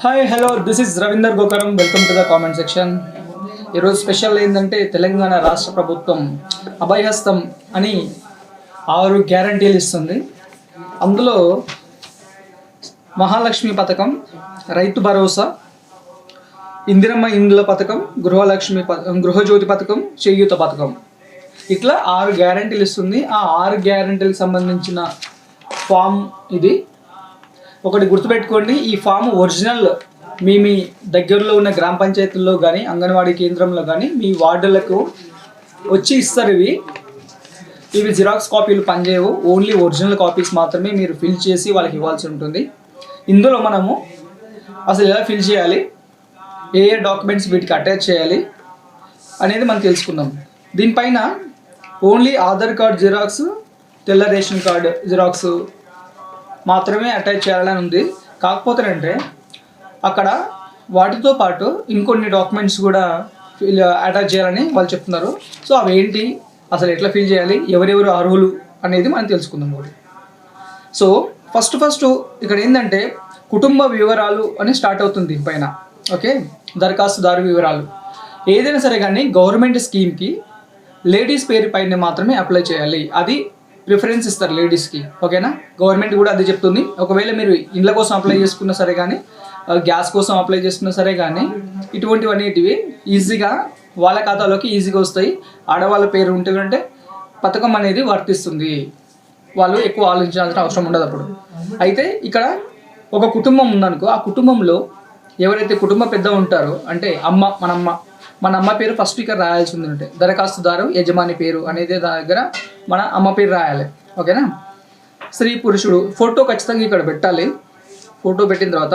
Hi hello this is Ravinder Gokaram. Welcome to the comment section. ఈరోజు special ఏంటంటే తెలంగాణ రాష్ట్ర ప్రభుత్వం అభయహస్తం అని 6 గ్యారంటీలు ఇస్తుంది. అందులో మహాలక్ష్మి పథకం, రైతు భరోసా, ఇందిరమ్మ ఇండ్ల పథకం, గృహజ్యోతి పథకం, చేయూత పథకం, ఇట్లా 6 గ్యారంటీలు ఇస్తుంది. ఆ 6 గ్యారంటీలకు సంబంధించిన ఫామ్ ఇది. ఒకటి గుర్తుపెట్టుకోండి, ఈ ఫామ్ ఒరిజినల్ మీ దగ్గరలో ఉన్న గ్రామ పంచాయతీల్లో కానీ అంగన్వాడీ కేంద్రంలో కానీ మీ వార్డులకు వచ్చి ఇస్తారు. ఇవి జిరాక్స్ కాపీలు పనిచేయవు. ఓన్లీ ఒరిజినల్ కాపీస్ మాత్రమే మీరు ఫిల్ చేసి వాళ్ళకి ఇవ్వాల్సి ఉంటుంది. ఇందులో మనము అసలు ఎలా ఫిల్ చేయాలి, ఏ డాక్యుమెంట్స్ వీటికి అటాచ్ చేయాలి అనేది మనం తెలుసుకుందాం. దీనిపైన ఓన్లీ ఆధార్ కార్డ్ జిరాక్స్, తెల్ల రేషన్ కార్డు జిరాక్స్ మాత్రమే అటాచ్ చేయాలని ఉంది. కాకపోతే అంటే అక్కడ వాటితో పాటు ఇంకొన్ని డాక్యుమెంట్స్ కూడా అటాచ్ చేయాలని వాళ్ళు చెప్తున్నారు. సో అవి ఏంటి, అసలు ఎట్లా ఫిల్ చేయాలి, ఎవరెవరు అర్హులు అనేది మనం తెలుసుకుందాం కూడా. సో ఫస్ట్ ఇక్కడ ఏంటంటే కుటుంబ వివరాలు అని స్టార్ట్ అవుతుంది దీనిపైన. ఓకే, దరఖాస్తుదారు వివరాలు. ఏదైనా సరే కానీ గవర్నమెంట్ స్కీమ్కి లేడీస్ పేరు పైన మాత్రమే అప్లై చేయాలి. అది ప్రిఫరెన్స్ ఇస్తారు లేడీస్కి. ఓకేనా, గవర్నమెంట్ కూడా అది చెప్తుంది. ఒకవేళ మీరు ఇండ్ల కోసం అప్లై చేసుకున్నా సరే కానీ, గ్యాస్ కోసం అప్లై చేసుకున్నా సరే కానీ, ఇటువంటివి ఈజీగా వాళ్ళ ఖాతాలోకి ఈజీగా వస్తాయి. ఆడవాళ్ళ పేరు ఉంటే అంటే పథకం అనేది వర్తిస్తుంది. వాళ్ళు ఎక్కువ ఆలోచించాల్సిన అవసరం ఉండదు అప్పుడు. అయితే ఇక్కడ ఒక కుటుంబం ఉందనుకో, ఆ కుటుంబంలో ఎవరైతే కుటుంబ పెద్ద ఉంటారో అంటే మన అమ్మ పేరు ఫస్ట్ ఇక్కడ రాయాల్సి ఉంది. అంటే దరఖాస్తుదారు యజమాని పేరు అనేది దగ్గర మన అమ్మ పేరు రాయాలి. ఓకేనా, స్త్రీ పురుషుడు ఫోటో ఖచ్చితంగా ఇక్కడ పెట్టాలి. ఫోటో పెట్టిన తర్వాత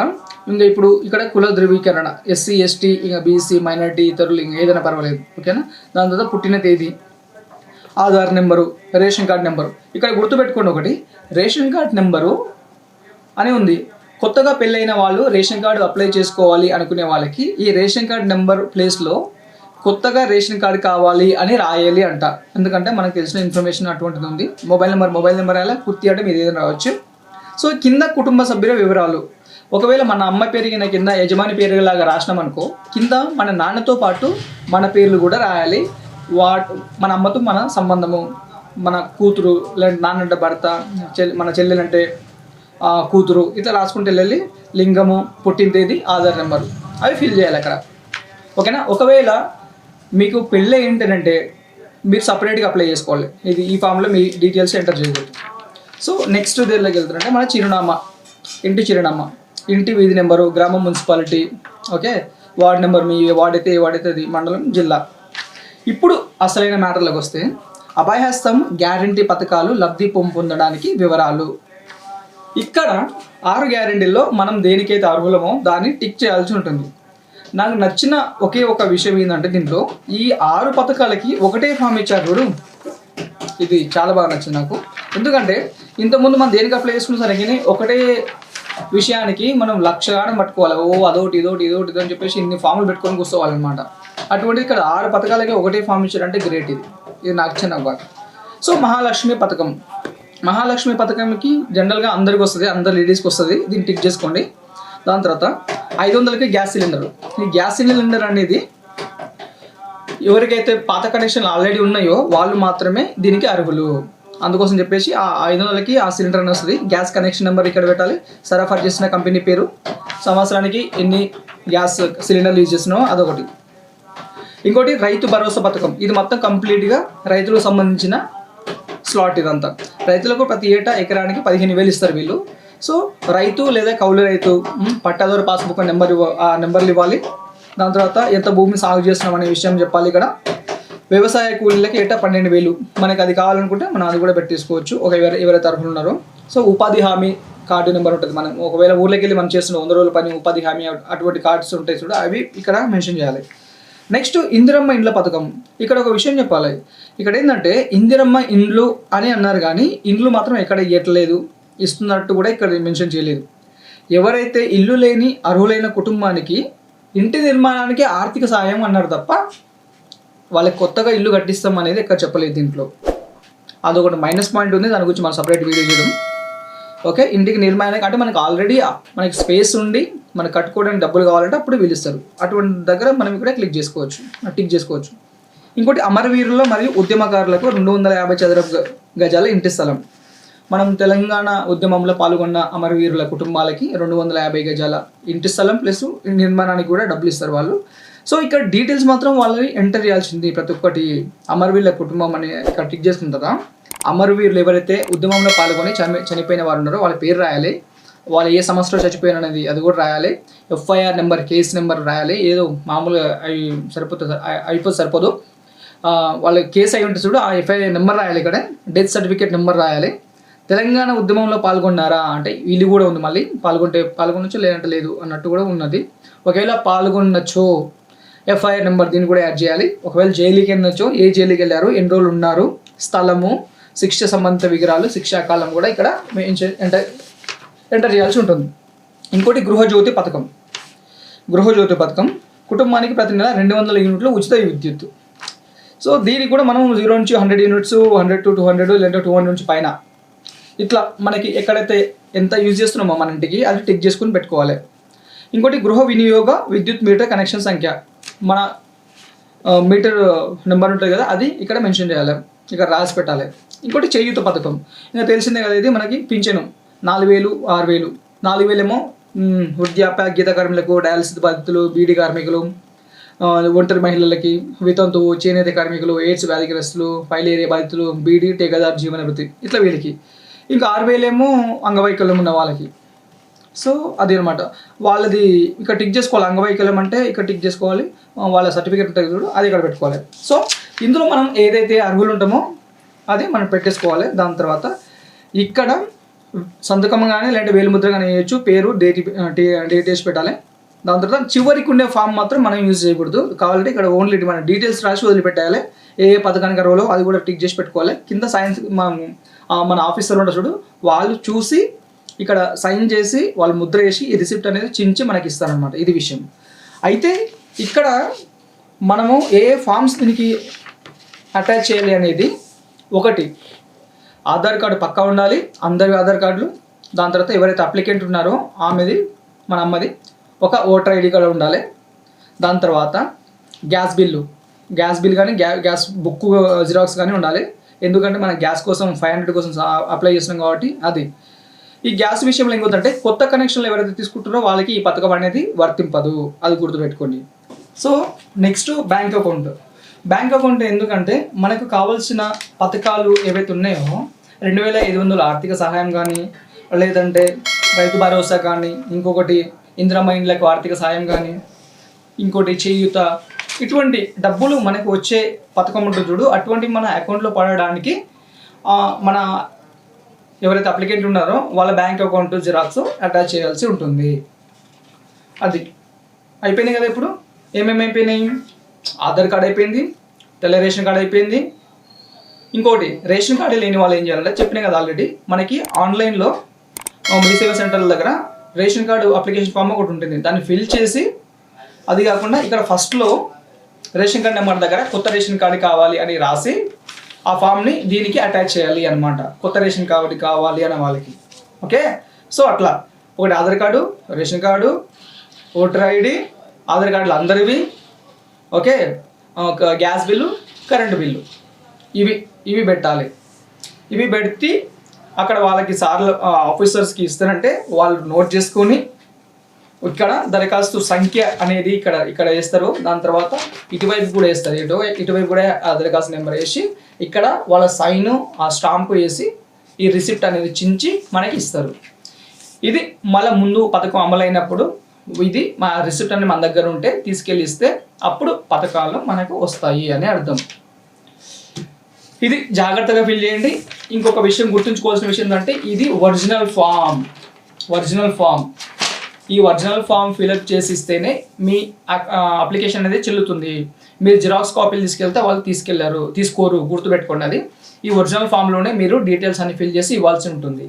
ఇంకా ఇప్పుడు ఇక్కడ కుల ధృవీకరణ, ఎస్సీ ఎస్టీ, ఇంకా బీసీ మైనారిటీ, ఇతరులు ఇంకా ఏదైనా పర్వాలేదు. ఓకేనా, దాని తర్వాత పుట్టిన తేదీ, Aadhaar number, ration card number. ఇక్కడ గుర్తుపెట్టుకోండి, ఒకటి రేషన్ కార్డ్ నెంబరు అని ఉంది. కొత్తగా పెళ్ళైన వాళ్ళు రేషన్ కార్డు అప్లై చేసుకోవాలి అనుకునే వాళ్ళకి ఈ రేషన్ కార్డ్ నెంబర్ ప్లేస్లో కొత్తగా రేషన్ కార్డు కావాలి అని రాయాలి అంట. ఎందుకంటే మనకు తెలిసిన ఇన్ఫర్మేషన్ అటువంటిది ఉంది. మొబైల్ నెంబర్ రాయాలి, పూర్తి అంటే మీరు ఏదైనా రావచ్చు. సో కింద కుటుంబ సభ్యుల వివరాలు. ఒకవేళ మన అమ్మ పేరు కింద యజమాని పేరులాగా రాసినాం అనుకో, కింద మన నాన్నతో పాటు మన పేర్లు కూడా రాయాలి. మన అమ్మతో మన సంబంధము, మన కూతురు లేదంటే నాన్నంటే భర్త, మన చెల్లెలంటే కూతురు, ఇట్లా రాసుకుంటే వెళ్ళి లింగము, పుట్టిన తేదీ, ఆధార్ నెంబరు అవి ఫిల్ చేయాలి అక్కడ. ఓకేనా, ఒకవేళ మీకు పెళ్ళి ఏంటంటే మీరు సపరేట్గా అప్లై చేసుకోవాలి. ఈ ఫామ్లో మీ డీటెయిల్స్ ఎంటర్ చేయకూడదు. సో నెక్స్ట్ దేనిలోకి వెళ్తారంటే మన చిరునామా, ఇంటి చిరునామా, ఇంటి వీధి నెంబరు, గ్రామం, మున్సిపాలిటీ, ఓకే, వార్డ్ నెంబర్, మీ వార్డ్ అయితే అది, మండలం, జిల్లా. ఇప్పుడు అసలైన మ్యాటర్లోకి వస్తే అభయహస్తం గ్యారంటీ పథకాలు లబ్ధి పొందడానికి వివరాలు. ఇక్కడ 6 గ్యారంటీల్లో మనం దేనికైతే అర్హులమో దాన్ని టిక్ చేయాల్సి ఉంటుంది. నాకు నచ్చిన ఒకే ఒక విషయం ఏంటంటే దీంట్లో ఈ 6 పథకాలకి ఒకటే ఫామ్ ఇచ్చారు చూడు, ఇది చాలా బాగా నచ్చింది నాకు. ఎందుకంటే ఇంతకుముందు మనం దేనికి అప్లై చేసుకున్న సరే కానీ ఒకటే విషయానికి మనం లక్షగానం పట్టుకోవాలి. అదొకటి ఇదోటి అని చెప్పేసి ఇన్ని ఫామ్లు పెట్టుకొని కూర్చోవాలన్నమాట. అటువంటిది ఇక్కడ 6 పథకాలకి ఒకటే ఫామ్ ఇచ్చారంటే గ్రేట్. ఇది నాకు నచ్చిన బాగా. సో మహాలక్ష్మి పథకంకి జనరల్గా అందరికి వస్తుంది, అందరు లేడీస్కి వస్తుంది. దీన్ని టిక్ చేసుకోండి. దాని తర్వాత 500కి గ్యాస్ సిలిండర్. ఈ గ్యాస్ సిలిండర్ అనేది ఎవరికైతే పాత కనెక్షన్లు ఆల్రెడీ ఉన్నాయో వాళ్ళు మాత్రమే దీనికి అర్హులు. అందుకోసం చెప్పేసి ఆ 500కి ఆ సిలిండర్ అని వస్తుంది. గ్యాస్ కనెక్షన్ నెంబర్ ఇక్కడ పెట్టాలి, సరఫరా చేసిన కంపెనీ పేరు, సంవత్సరానికి ఎన్ని గ్యాస్ సిలిండర్లు యూజ్ చేస్తున్నామో అదొకటి. ఇంకోటి రైతు భరోసా పథకం. ఇది మొత్తం కంప్లీట్గా రైతులకు సంబంధించిన స్లాట్. ఇదంతా రైతులకు ప్రతి ఏటా ఎకరానికి 15,000 ఇస్తారు వీళ్ళు. సో రైతు లేదా కౌలు రైతు పట్టాదారు పాస్బుక్ నెంబర్లు ఇవ్వాలి. దాని తర్వాత ఎంత భూమి సాగు చేస్తున్నాం అనే విషయం చెప్పాలి. ఇక్కడ వ్యవసాయ కూలీలకి ఏటా 12,000. మనకి అది కావాలనుకుంటే మనం అది కూడా పెట్టేసుకోవచ్చు ఎవరైతే అర్హులు ఉన్నారో. సో ఉపాధి హామీ కార్డు నెంబర్ ఉంటుంది. మనం ఒకవేళ ఊర్లోకి వెళ్ళి మనం చేస్తున్న 100 రోజుల పని, ఉపాధి హామీ అటువంటి కార్డ్స్ ఉంటాయి చూడ, అవి ఇక్కడ మెన్షన్ చేయాలి. నెక్స్ట్ ఇందిరమ్మ ఇండ్ల పథకం. ఇక్కడ ఒక విషయం చెప్పాలి. ఇక్కడ ఏంటంటే ఇందిరమ్మ ఇండ్లు అని అన్నారు కానీ ఇండ్లు మాత్రం ఎక్కడ ఇవ్వట్లేదు, ఇస్తున్నట్టు కూడా ఇక్కడ మెన్షన్ చేయలేదు. ఎవరైతే ఇల్లు లేని అర్హులైన కుటుంబానికి ఇంటి నిర్మాణానికి ఆర్థిక సాయం అన్నారు తప్ప వాళ్ళకి కొత్తగా ఇల్లు కట్టిస్తాం అనేది ఇక్కడ చెప్పలేదు దీంట్లో. అదొకటి మైనస్ పాయింట్ ఉంది, దాని గురించి మనం సపరేట్ వీడియో చేయడం. ఓకే, ఇంటికి నిర్మాణానికి అంటే మనకి ఆల్రెడీ మనకి స్పేస్ ఉండి మనకు కట్టుకోవడానికి డబ్బులు కావాలంటే అప్పుడు పిలుస్తారు. అటువంటి దగ్గర మనం ఇక్కడ టిక్ చేసుకోవచ్చు. ఇంకోటి అమరవీరుల మరియు ఉద్యమకారులకు 250 చదరపు గజాల ఇంటి స్థలం. మనం తెలంగాణ ఉద్యమంలో పాల్గొన్న అమరవీరుల కుటుంబాలకి 250 గజాల ఇంటి స్థలం ప్లస్ నిర్మాణానికి కూడా డబ్బులు ఇస్తారు వాళ్ళు. సో ఇక్కడ డీటెయిల్స్ మాత్రం వాళ్ళని ఎంటర్ చేయాల్సింది. ప్రతి ఒక్కటి అమరవీరుల కుటుంబం అని ఇక్కడ టిక్ చేస్తుంటారా, అమరవీరులు ఎవరైతే ఉద్యమంలో పాల్గొని చనిపోయిన వారు ఉన్నారో వాళ్ళ పేరు రాయాలి, వాళ్ళు ఏ సంవత్సరం చచ్చిపోయారు అనేది అది కూడా రాయాలి, ఎఫ్ఐఆర్ నెంబర్, కేసు నెంబర్ రాయాలి. ఏదో మామూలుగా అవి సరిపోదు, వాళ్ళ కేసు అయి ఉంటే చూడు ఆ ఎఫ్ఐఆర్ నెంబర్ రాయాలి, ఇక్కడ డెత్ సర్టిఫికేట్ నెంబర్ రాయాలి. తెలంగాణ ఉద్యమంలో పాల్గొన్నారా అంటే వీళ్ళు కూడా ఉంది, మళ్ళీ పాల్గొనొచ్చు లేదంటే లేదు అన్నట్టు కూడా ఉన్నది. ఒకవేళ పాల్గొనొచ్చో ఎఫ్ఐఆర్ నెంబర్ దీన్ని కూడా యాడ్ చేయాలి. ఒకవేళ జైలుకి వెళ్ళొచ్చో ఏ జైలుకి వెళ్ళారు, ఎన్ని రోజులు ఉన్నారు, స్థలము, శిక్ష సంబంధిత వివరాలు, శిక్షాకాలం కూడా ఇక్కడ ఎంటర్ చేయాల్సి ఉంటుంది. ఇంకోటి గృహజ్యోతి పథకం కుటుంబానికి ప్రతి నెల 200 యూనిట్లు ఉచిత విద్యుత్. సో దీనికి కూడా మనం 0 నుంచి 100 యూనిట్స్, 100 to 200 లేదా 200 నుంచి పైన ఇట్లా మనకి ఎక్కడైతే ఎంత యూజ్ చేస్తున్నామో మన ఇంటికి అది టిక్ చేసుకుని పెట్టుకోవాలి. ఇంకోటి గృహ వినియోగ విద్యుత్ మీటర్ కనెక్షన్ సంఖ్య, మన మీటర్ నెంబర్ ఉంటుంది కదా అది ఇక్కడ మెన్షన్ చేయాలి, ఇక్కడ రాసి పెట్టాలి. ఇంకోటి చేయూత పథకం, ఇంకా తెలిసిందే కదా, ఇది మనకి పింఛను 4,000, 6,000. 4,000 ఏమో వృద్ధాప్య గీత కార్మికులకు, డయాలసిస్ బాధితులు, బీడీ కార్మికులు, ఒంటరి మహిళలకి, వితంతువు, చేనేత కార్మికులు, ఎయిడ్స్ వ్యాధిగ్రస్తులు, ఫైలేరియా బాధితులు, బీడీ టేకదార్ జీవన వృత్తి ఇట్లా వీళ్ళకి. ఇంకా 6,000 ఏమో అంగవైకల్యం ఉన్న వాళ్ళకి. సో అది అనమాట వాళ్ళది ఇక్కడ టిక్ చేసుకోవాలి. అంగవైకల్యం అంటే ఇక్కడ టిక్ చేసుకోవాలి, వాళ్ళ సర్టిఫికేట్ ఉంటుంది చూడు అది ఇక్కడ పెట్టుకోవాలి. సో ఇందులో మనం ఏదైతే అర్హులు ఉంటామో అది మనం పెట్టేసుకోవాలి. దాని తర్వాత ఇక్కడ సంతకం కానీ లేదంటే వేలిముద్ర కానీ వేయచ్చు, పేరు డేట్ వేసి పెట్టాలి. దాని తర్వాత చివరికి ఉండే ఫామ్ మాత్రం మనం యూజ్ చేయకూడదు, కావాలంటే ఇక్కడ ఓన్లీ మన డీటెయిల్స్ రాసి వదిలిపెట్టాలి. ఏ పథకానికి అర్హులో అది కూడా టిక్ చేసి పెట్టుకోవాలి. కింద సైన్స్ మన ఆఫీసర్లు ఉంటారు చూడు, వాళ్ళు చూసి ఇక్కడ సైన్ చేసి వాళ్ళు ముద్ర వేసి ఈ రిసిప్ట్ అనేది చించి మనకి ఇస్తారనమాట. ఇది విషయం. అయితే ఇక్కడ మనము ఏ ఫామ్స్ దీనికి అటాచ్ చేయాలి అనేది, ఒకటి ఆధార్ కార్డు పక్కా ఉండాలి, అందరి ఆధార్ కార్డులు. దాని తర్వాత ఎవరైతే అప్లికెంట్ ఉన్నారో ఆమెది, మన అమ్మది ఒక ఓటర్ ఐడి కార్డు ఉండాలి. దాని తర్వాత గ్యాస్ బిల్ కానీ గ్యాస్ బుక్ జిరాక్స్ కానీ ఉండాలి. ఎందుకంటే మన గ్యాస్ కోసం 500 కోసం అప్లై చేస్తున్నాం కాబట్టి అది. ఈ గ్యాస్ విషయంలో ఏమవుతుందంటే కొత్త కనెక్షన్లు ఎవరైతే తీసుకుంటారో వాళ్ళకి ఈ పథకం అనేది వర్తింపదు, అది గుర్తుపెట్టుకోండి. సో నెక్స్ట్ బ్యాంక్ అకౌంట్ ఎందుకంటే మనకు కావాల్సిన పథకాలు ఏవైతే ఉన్నాయో 2,500 ఆర్థిక సహాయం కానీ, లేదంటే రైతు భరోసా కానీ, ఇంకొకటి ఇందిరమ్మ ఇండ్లకు ఆర్థిక సహాయం కానీ, ఇంకోటి చేయూత, ఇటువంటి డబ్బులు మనకు వచ్చే పథకం ఉంటుంది చూడు, అటువంటి మన అకౌంట్లో పడడానికి మన ఎవరైతే అప్లికెంట్ ఉన్నారో వాళ్ళ బ్యాంక్ అకౌంట్ జిరాక్స్ అటాచ్ చేయాల్సి ఉంటుంది. అది అయిపోయింది కదా. ఇప్పుడు ఏమేమి అయిపోయినాయి, ఆధార్ కార్డ్ అయిపోయింది, తెల్ల రేషన్ కార్డ్ అయిపోయింది. ఇంకోటి రేషన్ కార్డు లేని వాళ్ళు ఏం చేయాలంటే చెప్పినాయి కదా ఆల్రెడీ, మనకి ఆన్లైన్లో మీ సేవా సెంటర్ల దగ్గర రేషన్ కార్డు అప్లికేషన్ ఫామ్ ఒకటి ఉంటుంది, దాన్ని ఫిల్ చేసి, అది కాకుండా ఇక్కడ ఫస్ట్లో రేషన్ కార్డు నెంబర్ దగ్గర కొత్త రేషన్ కార్డు కావాలి అని రాసి ఆ ఫామ్ని దీనికి అటాచ్ చేయాలి అనమాట, కొత్త రేషన్ కార్డు కావాలి అనే వాళ్ళకి. ఓకే, సో అట్లా ఒకటి Aadhaar card, ration card, voter ID, Aadhaar కార్డులు అందరివి, okay, gas bill, current bill, ఇవి పెట్టాలి. ఇవి పెట్టి అక్కడ వాళ్ళకి ఆఫీసర్స్కి ఇస్తారంటే వాళ్ళు నోట్ చేసుకొని ఇక్కడ దరఖాస్తు సంఖ్య అనేది ఇక్కడ వేస్తారు. దాని తర్వాత ఇటువైపు కూడా వేస్తారు, ఇటువైపు కూడా ఆ దరఖాస్తు నెంబర్ వేసి ఇక్కడ వాళ్ళ సైను ఆ స్టాంపు వేసి ఈ రిసిప్ట్ అనేది చించి మనకి ఇస్తారు. ఇది మళ్ళీ ముందు పథకం అమలైనప్పుడు ఇది మా రిసిప్ట్ అనేది మన దగ్గర ఉంటే తీసుకెళ్ళి ఇస్తే అప్పుడు పథకాలు మనకు వస్తాయి అని అర్థం. ఇది జాగ్రత్తగా ఫిల్ చేయండి. ఇంకొక విషయం గుర్తుంచుకోవాల్సిన విషయం ఏంటంటే ఇది ఒరిజినల్ ఫామ్. ఈ ఒరిజినల్ ఫామ్ ఫిల్అప్ చేసి ఇస్తేనే మీ అప్లికేషన్ అనేది చెల్లుతుంది. మీరు జిరాక్స్ కాపీలు తీసుకెళ్తే వాళ్ళు తీసుకోరు, గుర్తుపెట్టుకోండి. అది ఈ ఒరిజినల్ ఫామ్లోనే మీరు డీటెయిల్స్ అన్ని ఫిల్ చేసి ఇవ్వాల్సి ఉంటుంది.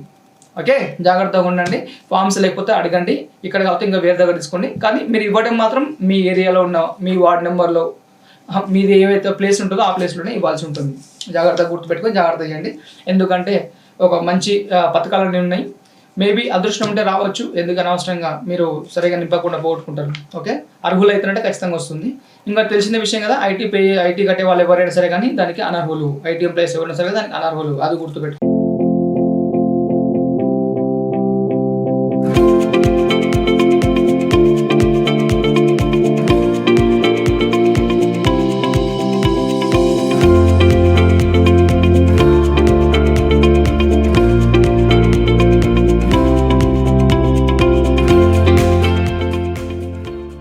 ఓకే, జాగ్రత్తగా ఉండండి. ఫామ్స్ లేకపోతే అడగండి, ఇక్కడ కాకపోతే ఇంకా వేరే దగ్గర తీసుకోండి. కానీ మీరు ఇవ్వడం మాత్రం మీ ఏరియాలో ఉన్న మీ వార్డ్ నెంబర్లో మీది ఏవైతే ప్లేస్ ఉంటుందో ఆ ప్లేస్లోనే ఇవ్వాల్సి ఉంటుంది. జాగ్రత్తగా గుర్తుపెట్టుకొని జాగ్రత్త చేయండి. ఎందుకంటే ఒక మంచి పథకాలన్నీ ఉన్నాయి, మేబీ అదృష్టం ఉంటే రావచ్చు, ఎందుకు అనవసరంగా మీరు సరిగా నింపకుండా పోగొట్టుకుంటారు. ఓకే, అర్హులు అవుతారంటే ఖచ్చితంగా వస్తుంది. ఇంకా తెలిసిన విషయం కదా, ఐటీ కట్టే వాళ్ళు ఎవరైనా సరే కానీ దానికి అనర్హులు, ఐటీ ఎంప్లాయీస్ ఎవరైనా సరే దానికి అనర్హులు, అది గుర్తుపెట్టు.